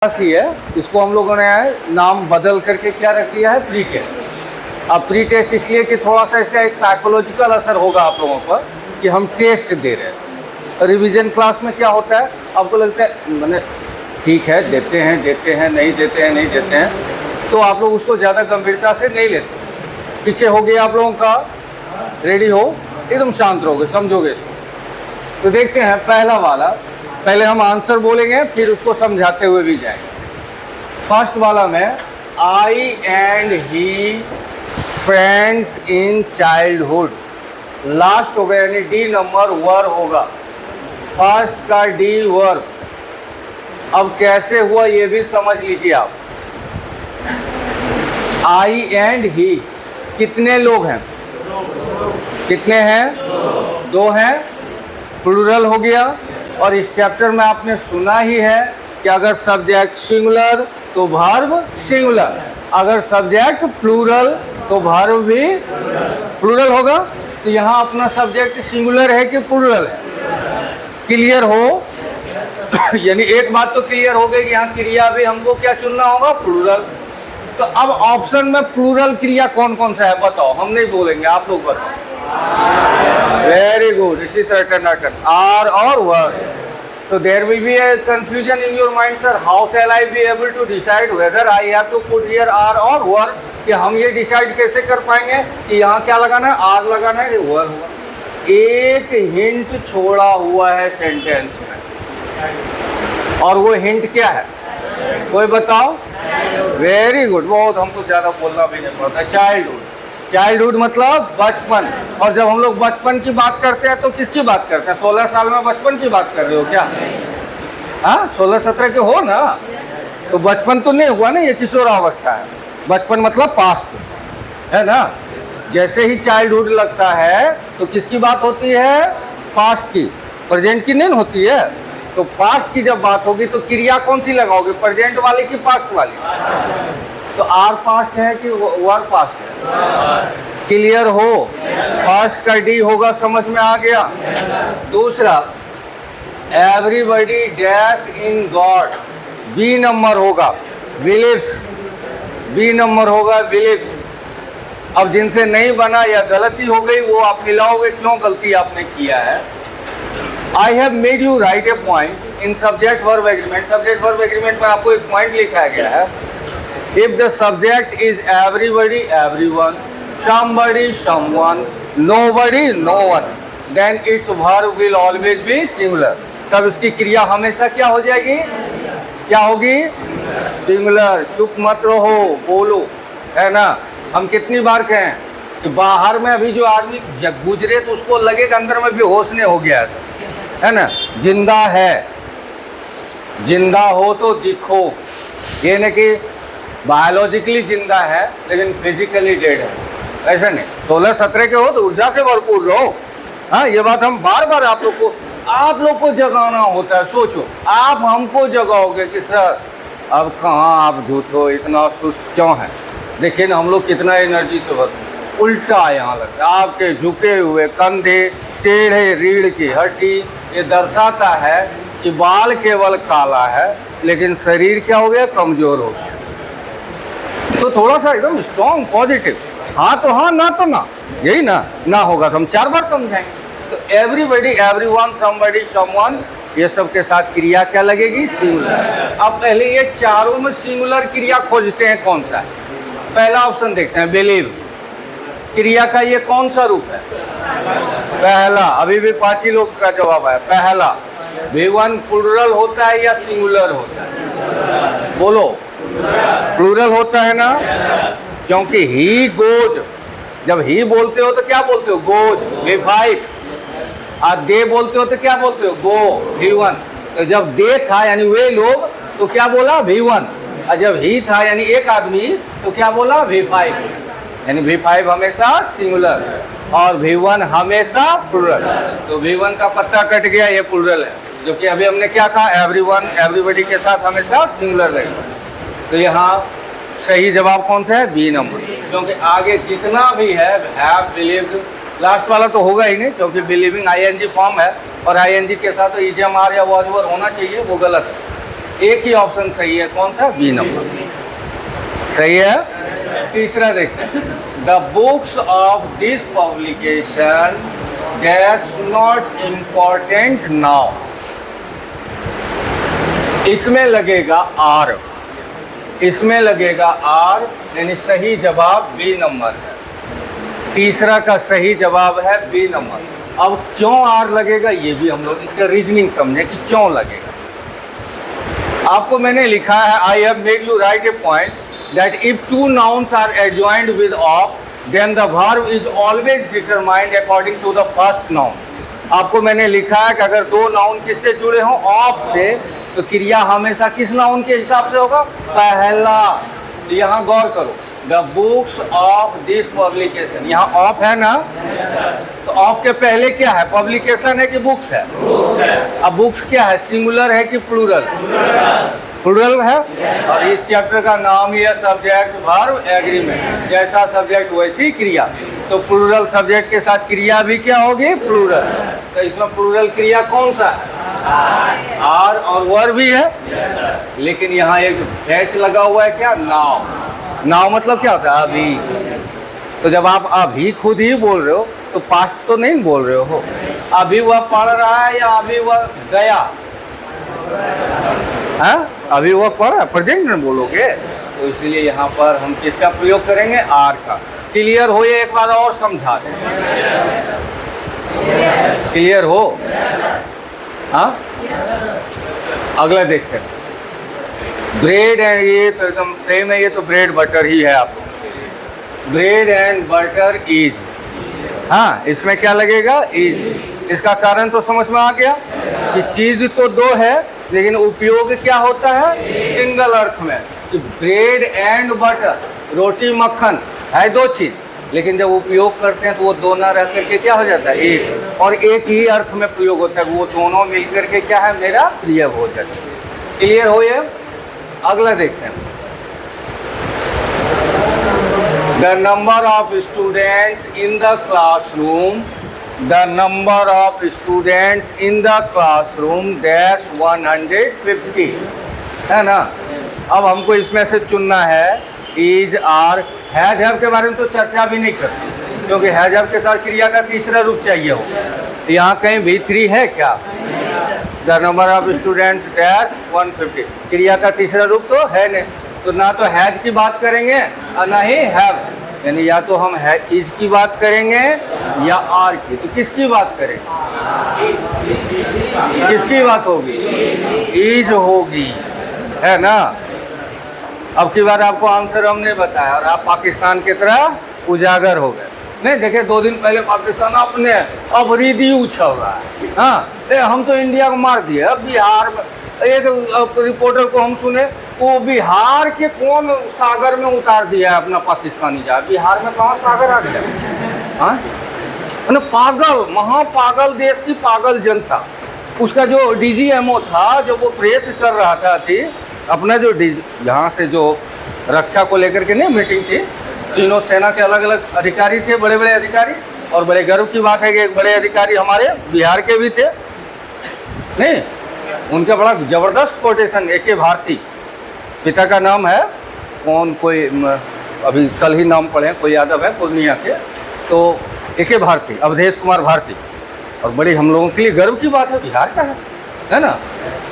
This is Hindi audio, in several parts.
ही है, इसको हम लोगों ने नाम बदल करके क्या रख दिया है, प्री टेस्ट। अब प्री टेस्ट इसलिए कि थोड़ा सा इसका एक साइकोलॉजिकल असर होगा आप लोगों पर कि हम टेस्ट दे रहे हैं। रिवीजन क्लास में क्या होता है, आपको लगता है मैंने ठीक है देते हैं नहीं देते हैं, तो आप लोग उसको ज़्यादा गंभीरता से नहीं लेते। पीछे हो गया आप लोगों का, रेडी हो, एकदम शांत रहोगे, समझोगे इसको। तो देखते हैं पहला वाला, पहले हम आंसर बोलेंगे फिर उसको समझाते हुए भी जाएंगे। फर्स्ट वाला में I and he friends in childhood, last हो गया यानी डी नंबर वर होगा, फर्स्ट का डी वर्ब। अब कैसे हुआ ये भी समझ लीजिए आप। आई एंड ही, कितने लोग हैं, कितने हैं, दो हैं, प्लूरल हो गया। और इस चैप्टर में आपने सुना ही है कि अगर सब्जेक्ट सिंगुलर तो वर्ब सिंगुलर, अगर सब्जेक्ट प्लूरल तो वर्ब भी प्लूरल होगा। तो यहाँ अपना सब्जेक्ट सिंगुलर है कि प्लूरल है, क्लियर हो यानी एक बात तो क्लियर हो गई कि यहाँ क्रिया भी हमको क्या चुनना होगा, प्लूरल। तो अब ऑप्शन में प्लूरल क्रिया कौन कौन सा है बताओ, हम नहीं बोलेंगे, आप लोग बताओ। वेरी गुड, इसी तरह टर्न आर और वर। तो there will be a confusion in your mind, sir how shall I be able to decide whether I have to put here are और वर, कि हम ये डिसाइड कैसे कर पाएंगे कि यहाँ क्या लगाना है, आर लगाना है कि वर हुआ। एक हिंट छोड़ा हुआ है सेंटेंस में, और वो हिंट क्या है, कोई बताओ। वेरी गुड, बहुत हमको ज़्यादा बोलना भी नहीं पड़ता। चाइल्डहुड, चाइल्डहुड मतलब बचपन। और जब हम लोग बचपन की बात करते हैं तो किसकी बात करते हैं, 16 साल में बचपन की बात कर रहे हो क्या? हाँ 16-17 के हो ना, तो बचपन तो नहीं हुआ ना, ये किशोरावस्था है। बचपन मतलब पास्ट है ना। जैसे ही चाइल्डहुड लगता है तो किसकी बात होती है, पास्ट की, प्रेजेंट की नहीं होती है। तो पास्ट की जब बात होगी तो क्रिया कौन सी लगाओगे, प्रेजेंट वाली की पास्ट वाली? तो आर पास्ट है कि वर पास्ट है, क्लियर हो। फर्स्ट का डी होगा, समझ में आ गया। दूसरा everybody dash in God, B number होगा, बिलीव्स, बी नंबर होगा बिलीव्स। अब जिनसे नहीं बना या गलती हो गई वो आप मिलाओगे, क्यों गलती आपने किया है। I have made you write a point in subject verb agreement, subject verb agreement में आपको एक पॉइंट लिखा गया है। If the subject is everybody, everyone, somebody, someone, nobody, no one, then its verb will always be singular. तब इसकी क्रिया हमेशा क्या हो जाएगी, क्या होगी, सिंगुलर। चुप मत रहो, बोलो, है ना। हम कितनी बार कहें कि बाहर में अभी जो आदमी गुजरे तो उसको लगेगा अंदर में बेहोश नहीं हो गया, है ना। जिंदा है, जिंदा हो तो दिखो, ये न कि बायोलॉजिकली जिंदा है लेकिन फिजिकली डेड है, ऐसा नहीं। 16-17 के हो तो ऊर्जा से भरपूर रहो। हाँ ये बात हम बार बार आप लोग को जगाना होता है। सोचो आप हमको जगाओगे कि सर अब कहाँ आप झूठो, इतना सुस्त क्यों है। देखिए ना हम लोग कितना एनर्जी से भरपूर। उल्टा यहाँ लगता है, आपके झुके हुए कंधे, टेढ़े रीढ़ की हड्डी, ये दर्शाता है कि बाल केवल काला है लेकिन शरीर क्या हो गया, कमजोर हो गया। तो थोड़ा सा एकदम स्ट्रॉन्ग पॉजिटिव, हाँ तो हाँ, ना तो ना, यही ना होगा तो हम 4 बार समझाएंगे। तो एवरीबॉडी, एवरीवन, समबडी, समवन, ये सब के साथ क्रिया क्या लगेगी, सिंगुलर। अब पहले ये चारों में सिंगुलर क्रिया खोजते हैं, कौन सा है। पहला ऑप्शन देखते हैं, बिलीव। क्रिया का ये कौन सा रूप है, पहला। अभी भी 5 ही लोग का जवाब है पहला। V1 प्लूरल होता है या सिंगुलर होता है, बोलो। प्लूरल होता है ना, क्योंकि ही गोज, जब ही बोलते हो तो क्या बोलते हो, गोज, V5। और दे बोलते हो तो क्या बोलते हो, गो, V1। तो जब दे था यानी वे लोग तो क्या बोला, V1। और जब ही था यानी एक आदमी तो क्या बोला, V5। यानी V5 हमेशा सिंगुलर और V1 हमेशा प्लूरल। तो V1 का पत्ता कट गया, ये प्लूरल है। जो कि अभी हमने क्या कहा, एवरीवन, एवरीबॉडी के साथ हमेशा सिंगुलर रहेगा। तो यहाँ सही जवाब कौन सा है, बी नंबर। क्योंकि आगे जितना भी है, हैव, बिलीव्ड, लास्ट वाला तो होगा ही नहीं, क्योंकि बिलीविंग आईएनजी फॉर्म है और आईएनजी के साथ तो ईजीएम आर या वॉज होना चाहिए, वो गलत है। एक ही ऑप्शन सही है, कौन सा? बी नंबर सही है। तीसरा देखते हैं, the books of this publication dash not important now. इसमें लगेगा आर, इसमें लगेगा आर, यानी सही जवाब बी नंबर है। तीसरा का सही जवाब है बी नंबर। अब क्यों आर लगेगा ये भी हम लोग इसका रीजनिंग समझें कि क्यों लगेगा। आपको मैंने लिखा है, I have made you write a point that if two nouns are adjoined with of then the verb is always determined according to the first noun. आपको मैंने लिखा है कि अगर दो नाउन किससे जुड़े हों? ऑफ से, तो क्रिया हमेशा किस नाउन के हिसाब से होगा? पहला। यहाँ गौर करो, the books of this publication, यहाँ ऑफ है ना, तो ऑफ के पहले क्या है? पब्लिकेशन है कि बुक्स है? अब बुक्स क्या है? सिंगुलर है कि प्लूरल? प्लूरल है। और इस चैप्टर का नाम ही है सब्जेक्ट वर्ब एग्रीमेंट। जैसा सब्जेक्ट वैसी क्रिया, तो प्लूरल सब्जेक्ट के साथ क्रिया भी क्या होगी? प्लूरल। तो इसमें प्लूरल क्रिया कौन सा है? आर। और वर्ब भी है, लेकिन यहाँ एक एच लगा हुआ है, क्या? नाउ। नाउ मतलब क्या होता है? अभी। तो जब आप अभी खुद ही बोल रहे हो तो पास्ट तो नहीं बोल रहे हो। अभी वह पढ़ रहा है या अभी वह गया? हाँ, अभी वह पढ़ रहा है, प्रेजेंट में बोलोगे। तो इसलिए यहाँ पर हम किसका प्रयोग करेंगे? आर का। क्लियर हो? ये एक बार और समझा दें। क्लियर हो? हाँ, अगला देखते हैं, ब्रेड एंड, ये तो एकदम सेम है, ये तो ब्रेड बटर ही है। आप ब्रेड एंड बटर इज, हाँ, इसमें क्या लगेगा? इज। इसका कारण तो समझ में आ गया कि चीज तो दो है, लेकिन उपयोग क्या होता है? सिंगल अर्थ में, कि ब्रेड एंड बटर, रोटी मक्खन है दो चीज, लेकिन जब उपयोग करते हैं तो वो दो ना रह करके क्या हो जाता है? एक। और एक ही अर्थ में प्रयोग होता है, वो दोनों मिलकर के क्या है? मेरा प्रिय भोजन। क्लियर हो? ये अगला देखते हैं, the number of students in the classroom, the number of students in the classroom dash 150, है ना। अब हमको इसमें से चुनना है इज, आर, हैज हैव के बारे में तो चर्चा भी नहीं करते, क्योंकि हैज हैव के साथ क्रिया का तीसरा रूप चाहिए हो। यहाँ कहीं भी 3 है क्या? The number of students dash 150, क्रिया का तीसरा रूप तो है नहीं, तो ना तो हैज की बात करेंगे और ना ही हैव, यानी या तो हम इज की बात करेंगे या आर की। तो किसकी बात करेंगे? किसकी बात होगी? इज होगी, है ना। अब की बार आपको आंसर हमने बताया और आप पाकिस्तान की तरह उजागर हो गए। नहीं देखे, 2 दिन पहले पाकिस्तान अपने अफरीदी उछल रहा है। हाँ, हम तो इंडिया को मार दिए। अब बिहार में एक रिपोर्टर को हम सुने, वो बिहार के कौन सागर में उतार दिया है अपना पाकिस्तानी जहाज। बिहार में कहाँ सागर आ गया? हाँ, पागल, महापागल देश की पागल जनता। उसका जो डीजीएमओ था, जो वो प्रेस कर रहा था थी अपना, जो यहाँ से जो रक्षा को लेकर के नहीं मीटिंग थी, तीनों सेना के अलग अलग अधिकारी थे, बड़े बड़े अधिकारी। और बड़े गर्व की बात है कि एक बड़े अधिकारी हमारे बिहार के भी थे। नहीं, उनका बड़ा जबरदस्त कोटेशन, ए.के. भारती, पिता का नाम है कौन, कोई अभी कल ही नाम पढ़े, कोई यादव है पूर्णिया के, तो ए.के. भारती, अवधेश कुमार भारती। और बड़ी हम लोगों के लिए गर्व की बात है, बिहार का है ना।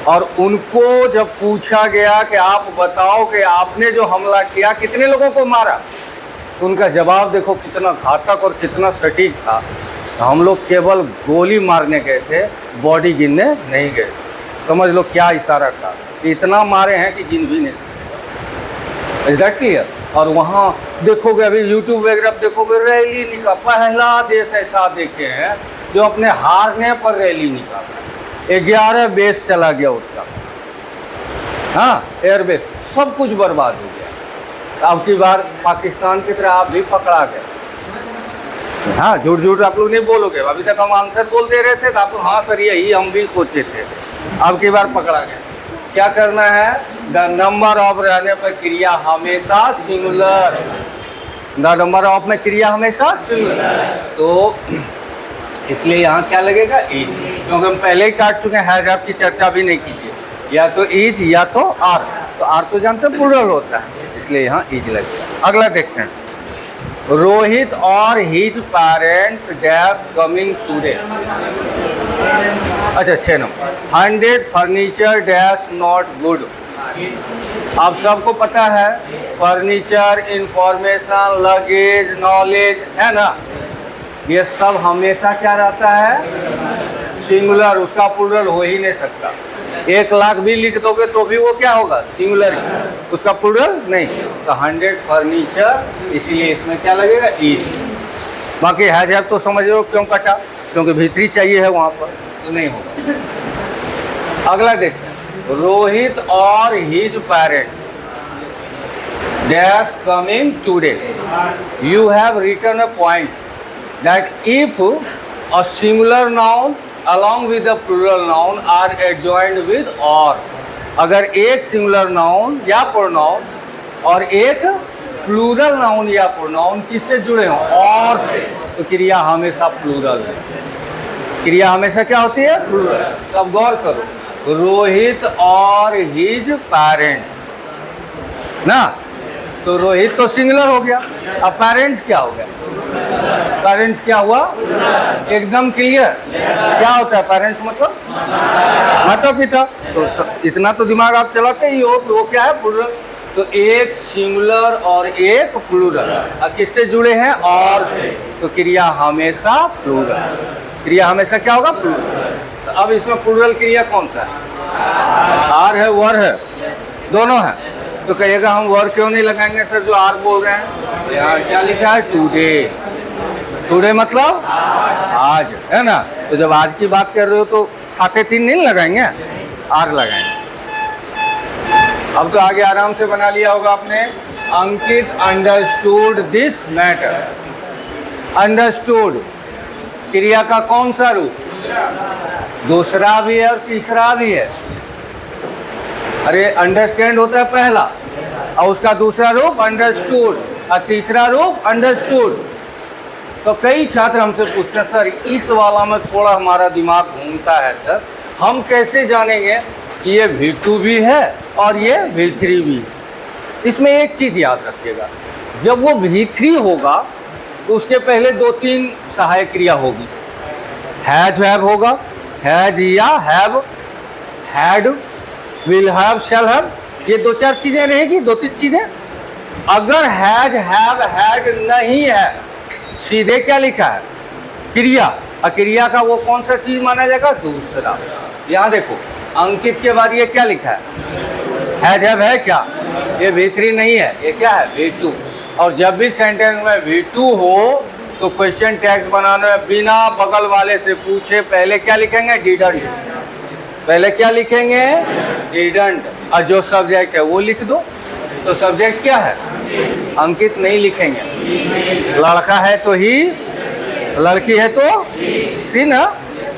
और उनको जब पूछा गया कि आप बताओ कि आपने जो हमला किया कितने लोगों को मारा, तो उनका जवाब देखो कितना घातक और कितना सटीक था। हम लोग केवल गोली मारने गए थे, बॉडी गिनने नहीं गए। समझ लो क्या इशारा था, इतना मारे हैं कि गिन भी नहीं सकते। Is that clear? और वहाँ देखोगे, अभी यूट्यूब वगैरह देखोगे, रैली निकाल, पहला देश ऐसा देखे हैं जो अपने हारने पर रैली निकाला। 11 बेस चला गया उसका, हाँ, एयरबेस, सब कुछ बर्बाद हो गया। अब की बार पाकिस्तान की तरह आप भी पकड़ा गए। हाँ, झूठ झूठ आप लोग नहीं बोलोगे। अभी तक हम आंसर बोल दे रहे थे तो आप लोग हाँ सर यही हम भी सोचे थे। अब की बार पकड़ा गया। क्या करना है? द नंबर ऑफ रहने पर क्रिया हमेशा सिंगुलर, द नंबर ऑफ में क्रिया हमेशा सिंगुलर, तो इसलिए यहाँ क्या लगेगा? इज, क्योंकि हम पहले ही काट चुके हैं, हैज हैव की चर्चा भी नहीं कीजिए। या तो इज या तो आर। तो आर तो जानते हैं प्लूरल होता है, इसलिए यहाँ इज लगेगा। अगला देखते हैं, रोहित और his parents dash coming today. अच्छा 6 number, 100 furniture dash not good. आप सबको पता है फर्नीचर, इंफॉर्मेशन, लगेज, नॉलेज, है ना, ये सब हमेशा क्या रहता है, सिंगुलर, उसका प्लूरल हो ही नहीं सकता। 1 लाख भी लिख दोगे तो भी वो क्या होगा, सिंगुलर ही, उसका प्लूरल नहीं। तो 100 फर्नीचर, इसीलिए इसमें क्या लगेगा, इज। बाकी हैज तो समझ लो क्यों कटा, क्योंकि भीतरी चाहिए है वहाँ पर, तो नहीं होगा। अगला देखते हैं, रोहित और his parents dash coming today. You have written a point that if a singular noun along with the plural noun are adjoined with or, अगर एक सिंगुलर नाउन या प्रोनाउन और एक प्लूरल नाउन या प्रोनाउन किससे जुड़े हों, और से, तो क्रिया हमेशा प्लूरल है। क्रिया हमेशा क्या होती है, प्लूरल। तो अब गौर करो, रोहित और हिज पेरेंट्स ना, तो रोहित तो सिंगुलर हो गया, अब पेरेंट्स क्या हो गया, पेरेंट्स क्या हुआ, एकदम क्लियर। क्या होता है पेरेंट्स, मतलब माता पिता। तो इतना तो दिमाग आप चलाते ही हो, वो क्या है, प्लूरल। तो एक सिंगुलर और एक प्लूरल किससे जुड़े हैं, और से, तो क्रिया हमेशा प्लूरल। क्रिया हमेशा क्या होगा, प्लूरल। तो अब इसमें प्लूरल क्रिया कौन सा है, आर है, वर है, दोनों है। तो कहिएगा हम वर क्यों नहीं लगाएंगे सर, जो आर बोल रहे हैं। यहाँ क्या लिखा है, टुडे। टुडे मतलब आज, है ना। तो जब आज की बात कर रहे हो तो खाते 3 नहीं लगाएंगे, आर लगाएंगे। अब तो आगे आराम से बना लिया होगा आपने। अंकित अंडरस्टूड दिस मैटर। अंडरस्टूड क्रिया का कौन सा रूप, दूसरा भी है और तीसरा भी है। अरे अंडरस्टैंड होता है पहला, और उसका दूसरा रूप अंडरस्टूड, और तीसरा रूप अंडरस्टूड। तो कई छात्र हमसे पूछते हैं सर इस वाला में थोड़ा हमारा दिमाग घूमता है सर, हम कैसे जानेंगे कि ये V2 भी है और ये V3 भी। इसमें एक चीज़ याद रखिएगा, जब वो V3 होगा तो उसके पहले 2-3 सहायक क्रिया होगी। हैज हैव होगा, हैज या have, had, will have, shall have, ये 2-4 चीज़ें रहेगी, 2-3 चीज़ें। अगर हैज हैव हैड नहीं है, सीधे क्या लिखा है, क्रिया। क्रिया का वो कौन सा चीज़ माना जाएगा, दूसरा। यहाँ देखो अंकित के बाद ये क्या लिखा है, हैज हैव है क्या, ये V3 नहीं है, ये क्या है, V2। और जब भी सेंटेंस में V2 हो तो क्वेश्चन टैग्स बनाने में बिना बगल वाले से पूछे पहले क्या लिखेंगे, डिडंट। पहले क्या लिखेंगे, डिडंट, और जो सब्जेक्ट है वो लिख दो। तो सब्जेक्ट क्या है, अंकित नहीं लिखेंगे, लड़का है तो ही, लड़की है तो सी ना।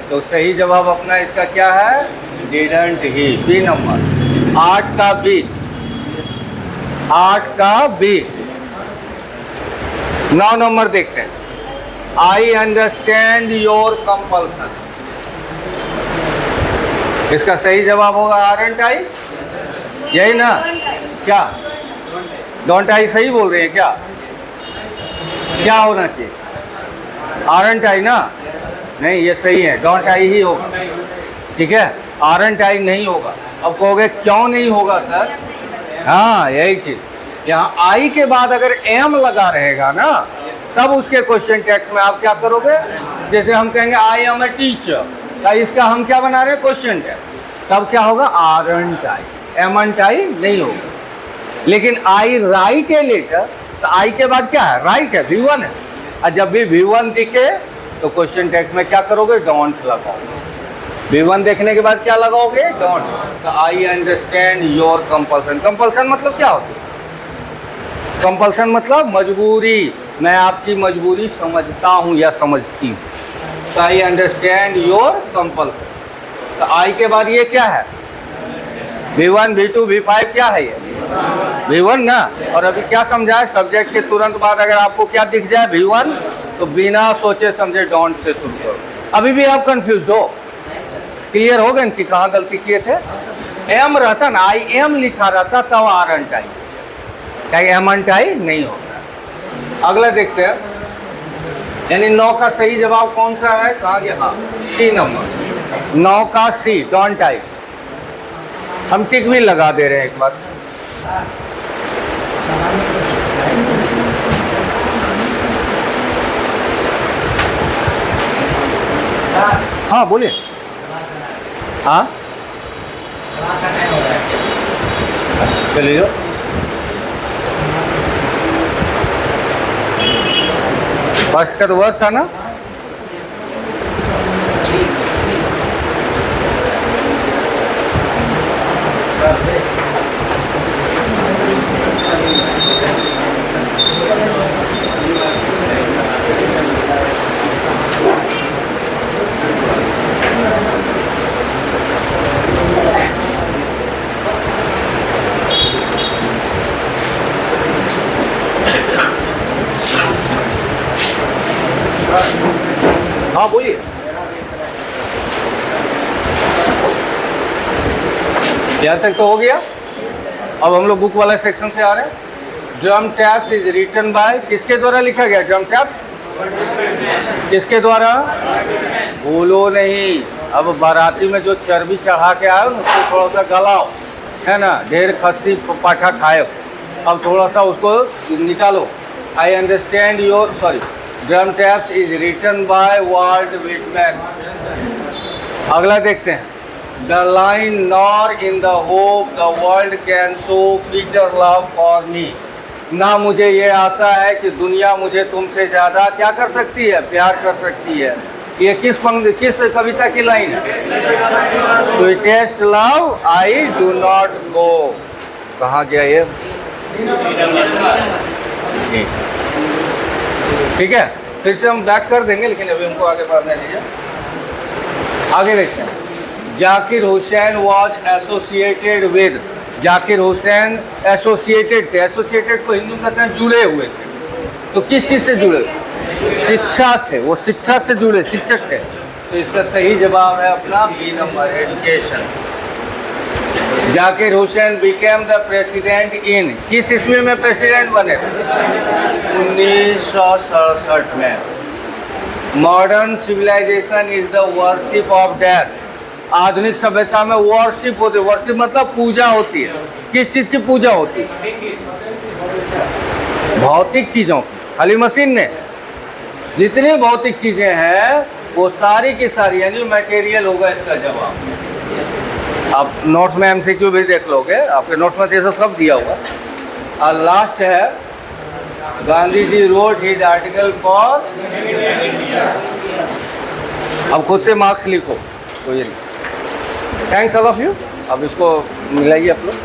तो सही जवाब अपना इसका क्या है, डिडंट ही, बी नंबर। 8 का बी, 8 का बी। 9 नंबर देखते हैं, आई अंडरस्टैंड योर कंपल्सन। इसका सही जवाब होगा आरंट आई, यही ना, क्या डोंट आई सही बोल रहे हैं क्या, क्या होना चाहिए, आरंट आई ना, नहीं ये सही है, डोंट आई ही होगा, ठीक है, आरंट आई नहीं होगा। अब कहोगे क्यों नहीं होगा सर, हाँ यही चीज़, यहाँ आई के बाद अगर एम लगा रहेगा ना, तब उसके क्वेश्चन टेक्स्ट में आप क्या करोगे, जैसे हम कहेंगे आई एम ए टीचर, तो इसका हम क्या बना रहे हैं, क्वेश्चन टेक्स्ट, तब क्या होगा, आरंट आई, एमंट आई नहीं होगा। लेकिन आई राइट ए लेटर, तो आई के बाद क्या है, राइट है, V1 है, और जब भी V1 दिखे तो क्वेश्चन टेक्स्ट में क्या करोगे, डोंट लगाओगे। V1 देखने के बाद क्या लगाओगे, डोंट। तो आई अंडरस्टैंड योर कंपल्सन। कंपल्सन मतलब क्या होती है, कंपल्सन मतलब मजबूरी, मैं आपकी मजबूरी समझता हूँ या समझती हूँ। तो आई अंडरस्टैंड योर कंपल्सन। तो आई के बाद ये क्या है, V1, V2, V5 क्या है, ये V1 ना। और अभी क्या समझा है, सब्जेक्ट के तुरंत बाद अगर आपको क्या दिख जाए, V1, तो बिना सोचे समझे डोंट से शुरू करो। अभी भी आप कंफ्यूज हो, क्लियर हो गए कि कहाँ गलती किए थे, एम रहता ना, आई एम लिखा रहता तब आरंट आई, क्या एमंट आई नहीं होता। अगला देखते हैं, यानी 9 का सही जवाब कौन सा है, कहा गया, हाँ सी नंबर, 9 का सी, डोंट आई। हम टिक भी लगा दे रहे हैं एक बार। हाँ बोलिए। हाँ अच्छा चलिए जो फर्स्ट का तो वर्ड था ना, हाँ बोलिए। यहाँ तक तो हो गया। अब हम लोग बुक वाला सेक्शन से आ रहे हैं। Drum taps is written by, किसके द्वारा लिखा गया ड्रम टैप्स, किसके द्वारा, बोलो नहीं। अब बाराती में जो चर्बी चढ़ा के आए उसको थोड़ा सा गलाओ, है ना, ढेर खस्सी पाठा खाए, अब थोड़ा सा उसको निकालो। I understand your, sorry, drum taps is written by Walt Whitman. अगला देखते हैं, the line nor in the hope the world can show future love for me, ना मुझे ये आशा है कि दुनिया मुझे तुमसे ज़्यादा क्या कर सकती है, प्यार कर सकती है। ये किस कविता की लाइन है, sweetest love I do not go, कहाँ गया ये, ठीक है, फिर से हम बैक कर देंगे, लेकिन अभी हमको आगे बढ़ने दीजिए। आगे देखते हैं, Zakir Hussain was associated with, Zakir Hussain associated थे, एसोसिएटेड को हिंदू कहते हैं जुड़े हुए थे, तो किस चीज़ से जुड़े, शिक्षा से, वो शिक्षा से जुड़े, शिक्षक थे। तो इसका सही जवाब है अपना B number, education. Zakir Hussain became the president in, किस ईस्वी में प्रेसिडेंट बने, 1967 में। Modern civilization is the worship of death, आधुनिक सभ्यता में वर्शिप होती है, वर्शिप मतलब पूजा होती है, किस चीज़ की पूजा होती है, भौतिक चीज़ों की, खाली मशीन ने, जितनी भौतिक चीज़ें हैं वो सारी की सारी, यानी मटेरियल होगा इसका जवाब। आप नोट्स में एमसीक्यू भी देख लोगे, आपके नोट्स में ये सब दिया हुआ। और लास्ट है, Gandhi ji road his article for, अब खुद से मार्क्स लिखो, कोई नहीं। Thanks all of you. अब इसको मिलाइए आप लोग।